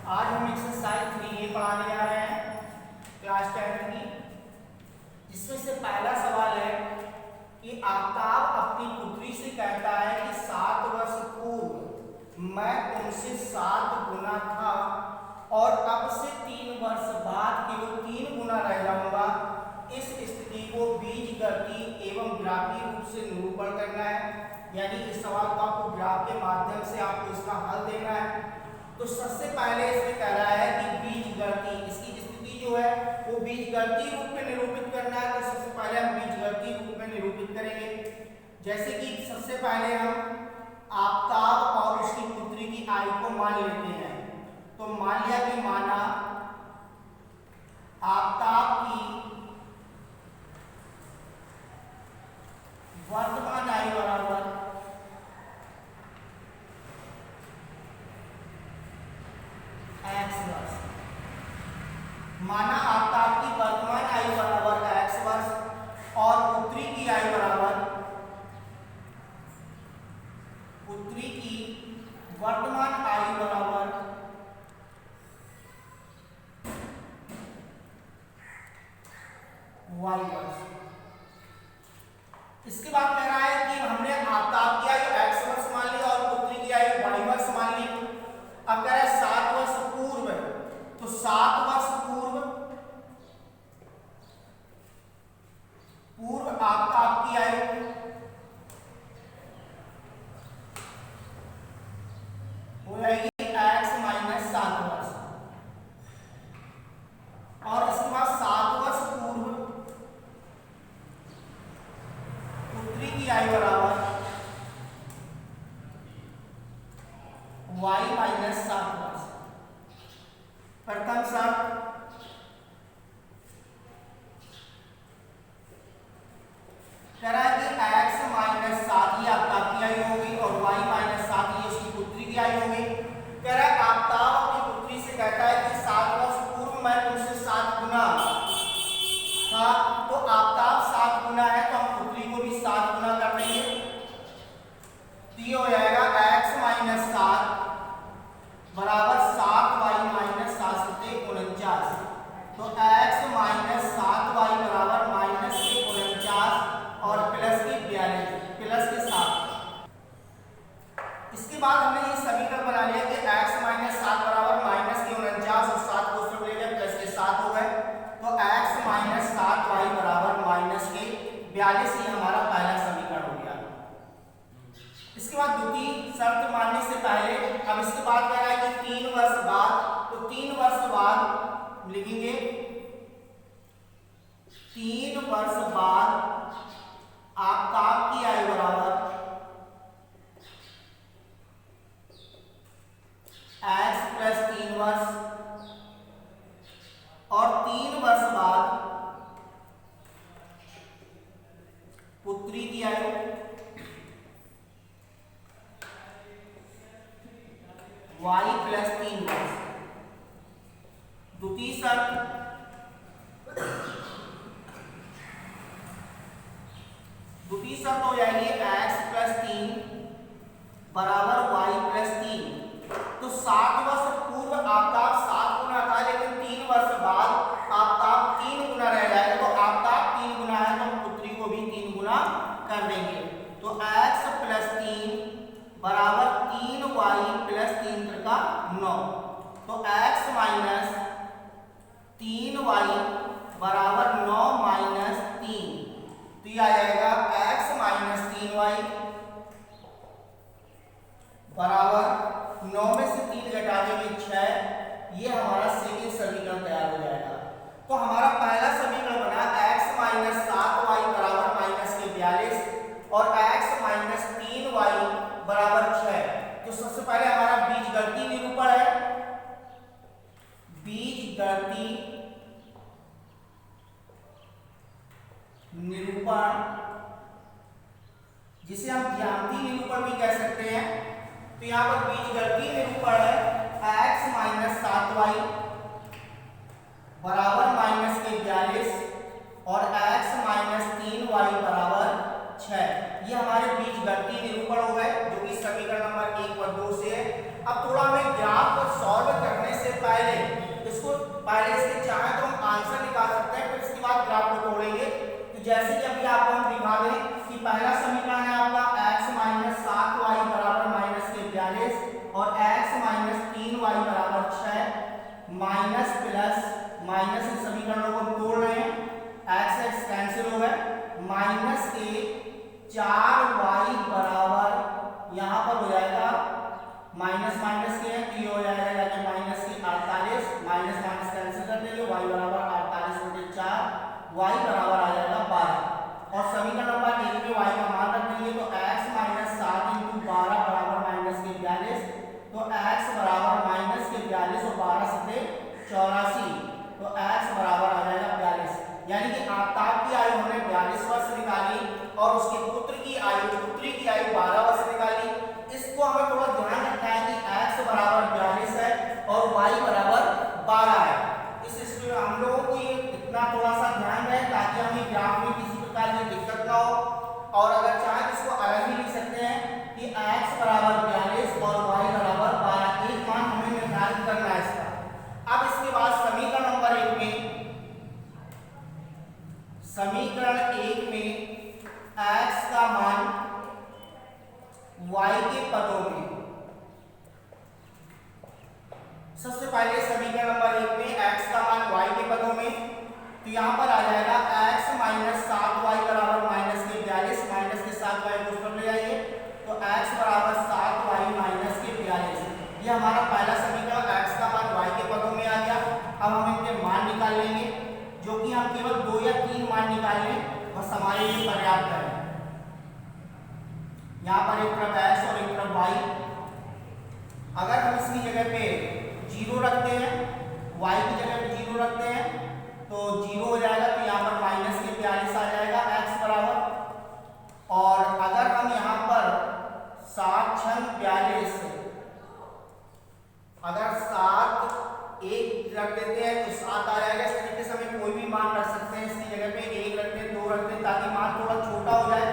आज हम exercise 3A पढ़ाने जा रहे हैं क्लास 10 की, जिसमें से पहला सवाल है कि आफ्ताब अपनी पुत्री से कहता है कि 7 वर्ष पूर्व मैं तुमसे 7 गुना था और अब से 3 वर्ष बाद केवल 3 गुना रह जाऊंगा। इस स्थिति को बीजगणितीय एवं ग्राफीय रूप से निरूपण करना है, यानी इस सवाल को आपको ग्राफ के माध्यम से आपको इसका हल देना है। तो सबसे पहले इसमें कह रहा है कि बीजगणितीय, इसकी स्थिति जो है वो बीजगणितीय रूप में निरूपित करना है। तो सबसे पहले हम बीजगणितीय रूप में निरूपित करेंगे। जैसे कि सबसे पहले हम आफ्ताब और उसकी पुत्री की आयु को मान लेते हैं। तो मान लिया कि माना आफ्ताब की वर्तमान आयु बराबर x वर्ष। माना आफ्ताब की वर्तमान आयु बराबर x वर्ष और पुत्री की आयु बराबर पुत्री की वर्तमान आयु बराबर y वर्ष। इसके बाद कह रहा है कि हमने आफ्ताब की आयु x वर्ष मान ली और पुत्री की आयु y वर्ष मान ली। अब कह रहा है 7 वर्ष पूर्व, तो 7 वर्ष पूर्व आफ्ताब की आयु हो जाएगी x माइनस 7 वर्ष। और इसके बाद 7 वर्ष पूर्व पुत्री की आयु बराबर y माइनस 7 वर्ष। प्रथम शर्त कह रहा है कि x माइनस 7 ये आफ्ताब की आयु होगी और y माइनस 7 ये उसकी पुत्री की आयु होगी। कह रहा है आफ्ताब अपनी पुत्री से कहता है कि 7 वर्ष पूर्व मैं तुमसे 7 गुना था, तो आफ्ताब 7 गुना है तो हम पुत्री को भी 7 गुना कर देंगे। तो ये हो जाएगा x माइनस 7 बराबर 7y माइनस 7 सत्ते 49। तो x माइनस 7y बराबर माइनस के 49 और प्लस के 42 प्लस के 7। इसके बाद हमने ये समीकरण बना लिया कि x माइनस 7 बराबर माइनस के 49 और 7 को उसमें ले गए प्लस के 7 हो गए। तो x माइनस 7y बराबर माइनस के 42 ये हमारा पहला समीकरण हो गया। इसके बाद द्वितीय शर्त मानने से पहले अब इसके बाद कह रहा है कि 3 वर्ष बाद, तो 3 वर्ष बाद लिखेंगे 3 वर्ष बाद आफ्ताब की आयु बराबर x प्लस 3 वर्ष और 3 वर्ष बाद पुत्री की आयु y प्लस 3 वर्ष। द्वितीय शर्त हो जाएगी x प्लस 3 बराबर y प्लस 3। तो 7 वर्ष पूर्व आफ्ताब 7 गुना था, लेकिन 3 वर्ष बाद आफ्ताब 3 गुना रह जाएगा। तो आफ्ताब 3 गुना है तो हम पुत्री को भी 3 गुना कर देंगे। तो x प्लस 3 बराबर 3y प्लस 3 का 9। तो x माइनस 3y बराबर 9 माइनस 3। तो ये आ जाएगा x माइनस 3y बराबर 9 में से 3 घटा देंगे 6। ये हमारा सेकंड समीकरण तैयार हो जाएगा। तो हमारा पहला समीकरण बना x माइनस 7y बराबर माइनस के 42 और x माइनस 3y बराबर 6। तो सबसे पहले हमारा बीजगणितीय निरूपण है। बीजगणितीय निरूपण, जिसे हम ज्यामितीय निरूपण भी कह सकते हैं। तो यहां पर बीजगणितीय निरूपण है x माइनस 7y बराबर माइनस के 42 और x माइनस 3y बराबर 6। ये हमारे बीजगणितीय निरूपण हो गए, जो कि समीकरण नंबर 1 और 2 से है। अब थोड़ा हमें ग्राफ को सॉल्व करने से माइनस प्लस माइनस, इन समीकरणों को हम तोड़ रहे हैं, एक्स एक्स कैंसिल हो गए, माइनस के 4y बराबर यहाँ पर हो जाएगा माइनस माइनस के है तो ये हो जाएगा जाके माइनस के 48, माइनस माइनस कैंसिल कर देंगे, y बराबर 48/4, y बराबर आ जाएगा 12। और समीकरण नंबर 1 में y का मान रख देंगे तो x माइनस 7 इंटू 12 बराबर माइनस के 42, तो x बराबर माइनस के 42 और 12 सत्ते 84, तो x बराबर आ जाएगा 42। यानी कि आफताब की आयु हमने 42 वर्ष निकाली और उसके पुत्री की आयु 12 वर्ष निकाली। इसको हमें थोड़ा ध्यान रखना है कि x बराबर 42 है और y बराबर 12 है। इस स्थिति में हम लोगों को ये इतना थोड़ा सा ध्यान रहे ताकि हमें ग्राफ में किसी प्रकार की दिक्कत ना हो। और अगर चाहे इसको अलग भी लिख सकते हैं कि x बराबर 42 और y बराबर 12, एक मान हमें निर्धारित करना है इसका। अब इसके बाद समीकरण नंबर 1 में x का मान y के पदों में, सबसे पहले समीकरण नंबर 1 में x का मान y के पदों में, तो यहाँ पर आ जाएगा x माइनस 7y बराबर माइनस के 42, माइनस के 7y को उस तरफ ले जाएंगे तो x बराबर 7y माइनस के 42। ये हमारा पहला समीकरण x का मान y के पदों में आ गया। अब हम इनके मान निकाल लेंगे, जो कि हम केवल 2 या 3 मान निकाल लें बस हमारे लिए पर्याप्त है। यहाँ पर एक तरफ x और एक तरफ y, अगर हम इसकी जगह पे 0 रखते हैं, y की जगह पे 0 रखते हैं तो 0 हो जाएगा, तो यहाँ पर माइनस के 42 आ जाएगा x बराबर। और अगर हम यहाँ पर 7 छंग 42, अगर 7 1 रख देते हैं तो 7 आ जाएगा। इस तरीके से हमें कोई भी मान रख सकते हैं, इसकी जगह पे 1 रखते हैं, 2 रखते हैं ताकि मान थोड़ा छोटा हो जाए।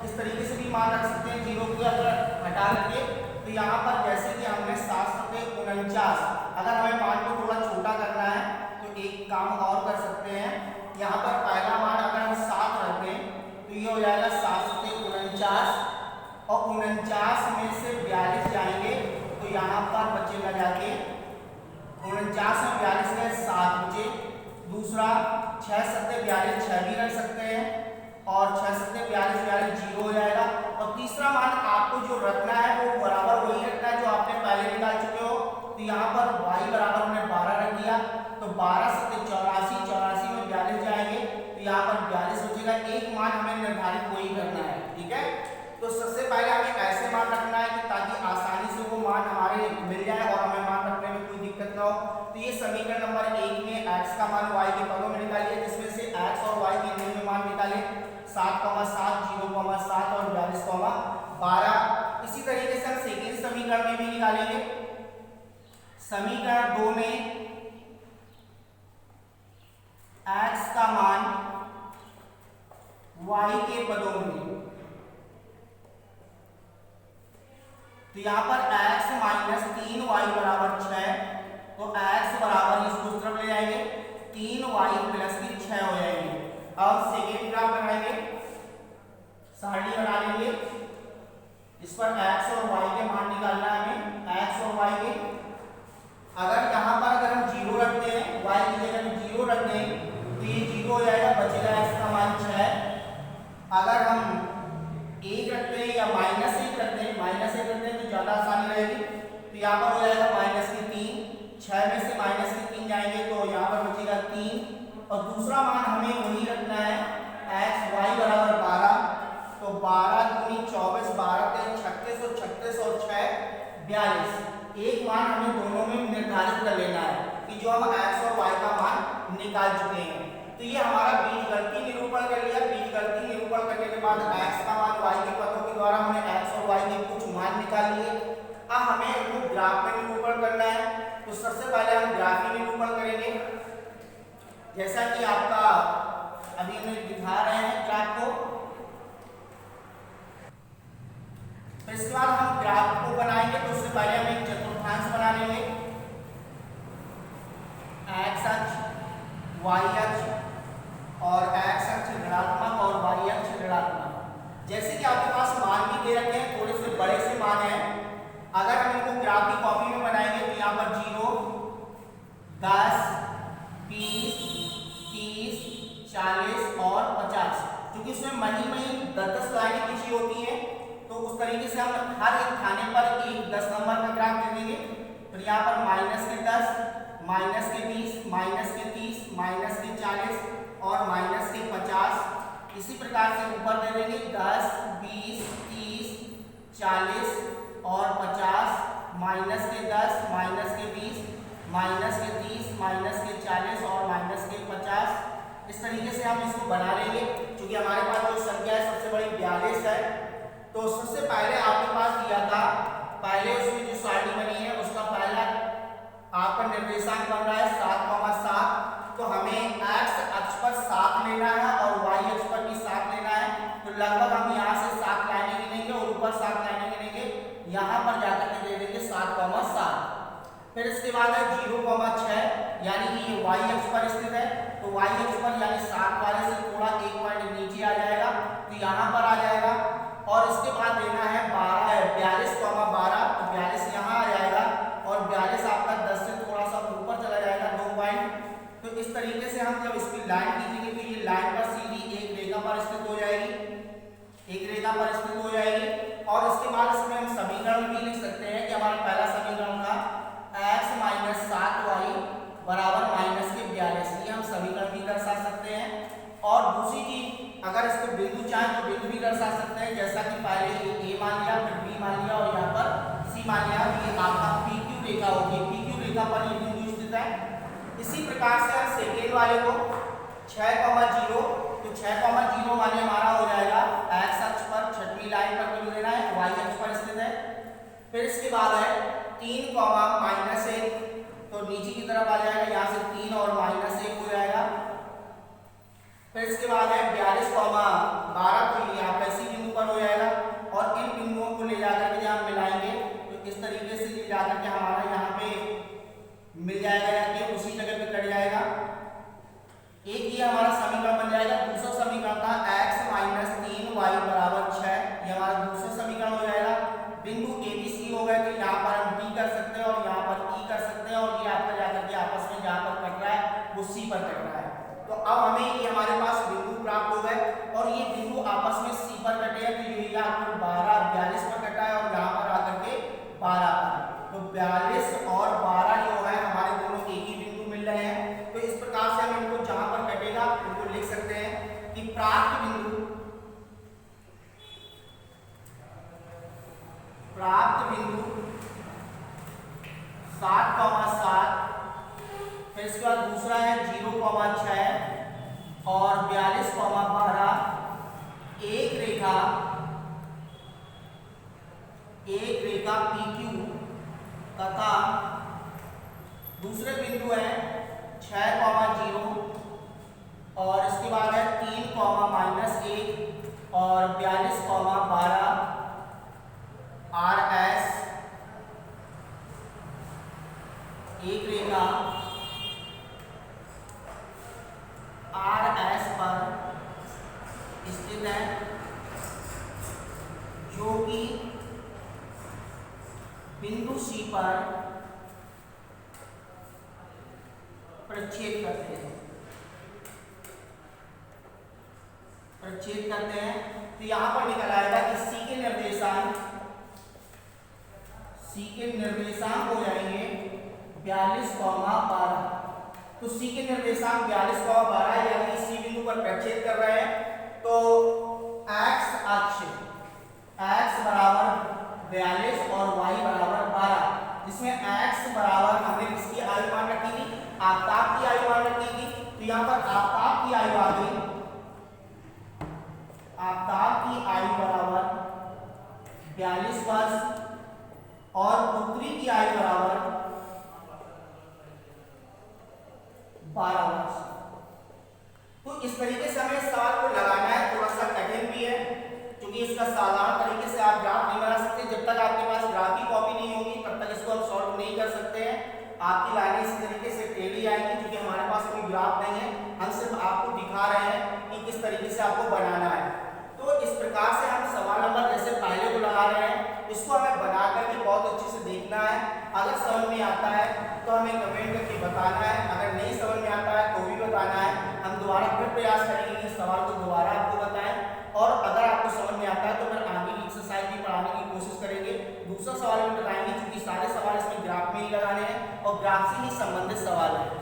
इस तरीके से भी मान रख सकते हैं, 0 को अगर हटा करके। तो यहाँ पर जैसे कि हमने 7 सत्ते 49, अगर हमें मान को थोड़ा छोटा करना है तो एक काम और कर सकते हैं, यहाँ पर पहला मान अगर हम 7 रखते हैं तो ये हो जाएगा 7 सत्ते 49 और 49 में से 42 जाएंगे तो यहाँ पर बचेगा जाके 49 में 42 में 7 बचे। दूसरा 6 सत्ते 42, 6 भी रख सकते हैं और 6 सत्ते 42, 42 0 हो जाएगा। और तीसरा मान आपको जो रखना है वो बराबर वही रखना है जो आपने पहले निकाल चुके हो। तो यहाँ पर y बराबर हमने 12 रख दिया तो 12 सत्ते 84, 84 में 42 जाएंगे तो यहाँ पर 42 बचेगा। एक मान हमें निर्धारित वही करना है, ठीक है। तो सबसे पहले हमें ऐसे मान रखना है कि ताकि आसानी से वो मान हमारे मिल जाए और हमें मान रखने में कोई दिक्कत ना हो। तो ये समीकरण नंबर 1 में x का मान y के पदों में निकालिए, जिसमें से x और y के इनमें में मान निकाले 7,7, 0,7 और 42,12। इसी तरीके से हम सेकेंड समीकरण में भी निकालेंगे। समीकरण 2 में x का मान y के पदों में, तो यहाँ पर x माइनस 3y बराबर 6, तो x बराबर इसको उस तरफ ले जाएंगे 3y प्लस की 6 हो जाएंगे। अब सेकेंड ग्राफ बनाएंगे, सारणी बना लेंगे, इस पर x और y के मान निकालना है हमें, x और y के। अगर यहाँ पर अगर हम 0 रखते हैं, y की जगह में 0 रख दें तो ये 0 हो जाएगा, बचेगा x का मान 6। अगर हम 1 रखते हैं या माइनस 1 रखते हैं, माइनस 1 रखते हैं तो ज़्यादा आसानी रहेगी। तो यहाँ पर हो जाएगा माइनस के 3, 6 में से माइनस के 3 जाएंगे तो यहाँ पर बचेगा 3। और दूसरा मान हमें वही रखना है x y बराबर 12, तो 12 दूनी 24, 12 के 36 और 36 और 6 42। एक मान हमें दोनों में निर्धारित कर लेना है कि जो हम x और y का मान निकाल चुके हैं। तो ये हमारा बीजगणितीय निरूपण कर लिया। बीजगणितीय निरूपण करने के बाद x का मान y के पदों के द्वारा हमने x और y के कुछ मान निकाल लिए। अब हमें उनको ग्राफ में निरूपण करना है, तो सबसे पहले हम ग्राफीय निरूपण करेंगे, जैसा कि आपका अभी हम दिखा रहे हैं ग्राफ को। तो इसके बाद हम ग्राफ को बनाएंगे, तो उससे पहले हम एक चतुर्थांश बना लेंगे, x अक्ष, y अक्ष और x अक्ष ऋणात्मक और y अक्ष ऋणात्मक। जैसे कि आपके पास मान भी दे रखे हैं, थोड़े से बड़े से मान हैं, अगर हम इनको ग्राफ की कॉपी में बनाएंगे तो यहाँ पर 0, 10, यहाँ पर माइनस के 10, माइनस के 20, माइनस के 30, माइनस के 40 और माइनस के 50। इसी प्रकार से ऊपर दे देंगे 10, 20, 30, 40 और 50, माइनस के 10, माइनस के 20, माइनस के 30, माइनस के 40 और माइनस के 50। इस तरीके से हम इसको बना लेंगे। क्योंकि हमारे पास जो संख्या है सबसे बड़ी 42 है, तो सबसे पहले आपके पास दिया था, पहले उसमें जो सारणी बनी है उसका पहला आपका निर्देशांक बन रहा है 7,7। तो हमें x अक्ष पर 7 लेना है और y अक्ष पर भी 7 लेना है। तो लगभग हम यहाँ से 7 लाइनें गिनेंगे और ऊपर 7 लाइनें गिनेंगे, यहाँ पर जाकर के दे देंगे 7,7। फिर इसके बाद है 0,6, यानी कि ये y अक्ष पर स्थित है। तो y अक्ष पर यानी 7 वाले से थोड़ा 1 पॉइंट नीचे आ जाएगा, तो यहाँ पर आ जाएगा। और इसके बाद देना है 42,12। तो 42 यहाँ आ जाएगा और 42 आपका 10 से थोड़ा सा ऊपर चला जाएगा 2 पॉइंट। तो इस तरीके से हम जब इसकी लाइन खींचेंगे तो ये लाइन पर सीधी एक रेखा पर स्थित हो जाएगी, एक रेखा पर स्थित हो जाएगी। और इसके बाद इसमें हम समीकरण भी लिख सकते हैं कि हमारा पहला समीकरण था x माइनस 7y बराबर माइनस के 42। ये हम समीकरण भी दर्शा सकते हैं। और दूसरी चीज, अगर इसको बिंदु चाहें तो बिंदु भी दर्शा सकते हैं, जैसा कि पहले ये a मान लिया, फिर b मान लिया और यहाँ पर c मान लिया। ये आपका PQ रेखा होगी, PQ रेखा पर ये बिंदु स्थित है। इसी प्रकार से हम सेकेंड वाले को 6,0, तो 6,0 वाले हमारा हो जाएगा x अक्ष पर छठवीं लाइन पर बिंदु लेना है, y अक्ष पर स्थित है। फिर इसके बाद है 3,-1, तो नीचे की तरफ आ जाएगा, यहाँ से 3 और -1 हो जाएगा। फिर इसके बाद है 42,12, तो ये आप इसी बिंदु पर हो जाएगा। और इन बिंदुओं को ले जाकर के जब मिलाएंगे तो इस तरीके से ले जाकर के हमारा यहाँ पे मिल जाएगा, या उसी जगह पे कट जाएगा। एक ये हमारा समीकरण बन जाएगा। दूसरा समीकरण था x माइनस 3y बराबर 6, ये हमारा दूसरा समीकरण हो जाएगा। बिंदु ए बी सी हो गए, तो यहाँ पर हम डी कर सकते हैं और यहाँ पर ई कर सकते हैं, और ये आपका जाकर के आपस में जहाँ पर कट रहा है वो सी पर कट रहा है। तो अब हमें ये हमारे पास बिंदु प्राप्त हो गए और ये बिंदु आपस में सी पर कटे हैं। तो ये यहाँ पर 42 पर कटा है और यहाँ पर आकर के 12 पर। तो 42 और 12 जो है हमारे दोनों एक ही बिंदु मिल रहे हैं। तो इस प्रकार से हम इनको जहाँ पर कटेगा उनको लिख सकते हैं कि प्राप्त बिंदु 7,7। फिर इसके बाद दूसरा है 0,6 और 42,12। एक रेखा PQ तथा दूसरे बिंदु है 6,0 और इसके बाद है 3,-1 और 42,12 RS। एक रेखा RS पर स्थित है जो कि बिंदु C पर प्रच्छेद करते हैं, तो यहां पर निकल आएगा कि C के निर्देशांक हो जाएंगे 42,12। तो C के निर्देशांक 42,12 यानी इसी बिंदु पर प्रच्छेद कर रहे हैं। तो x अक्ष x बराबर 42 और y बराबर 12, जिसमें x बराबर हमने किसकी आयु मान रखी थी, आफताब की आयु मान रखी थी। तो यहाँ पर आफताब की आयु आ गई, आफताब की आयु बराबर 42 वर्ष और पुत्री की आयु बराबर 12 वर्ष। तो इस तरीके से हमें सवाल को लगाना है, थोड़ा सा कठिन भी है क्योंकि इसका साधारण तरीके से आप ग्राफ नहीं बना सकते। जब तक आपके पास ग्राफ की कॉपी नहीं होगी तब तक इसको हम सॉल्व नहीं कर सकते हैं। आपकी लाइनें इस तरीके से टेढ़ी आएंगी क्योंकि हमारे पास कोई ग्राफ नहीं है, हम सिर्फ आपको दिखा रहे हैं कि किस तरीके से आपको बनाना है। तो इस प्रकार से हम सवाल नंबर जैसे पहले को लगा रहे हैं, इसको हमें बना करके बहुत अच्छे से देखना है। अगर समझ में आता है तो हमें कमेंट करके बताना है, अगर नहीं समझ में आता है तो भी बताना है। हम दोबारा फिर प्रयास करेंगे कि सवाल को दोबारा आपको बताएं, और अगर आपको समझ में आता है तो फिर आगे की एक्सरसाइज भी पढ़ाने की कोशिश करेंगे। दूसरा सवाल हम लगाएंगे, क्योंकि सारे सवाल इसमें ग्राफ में ही लगाने हैं और ग्राफ से ही संबंधित सवाल है।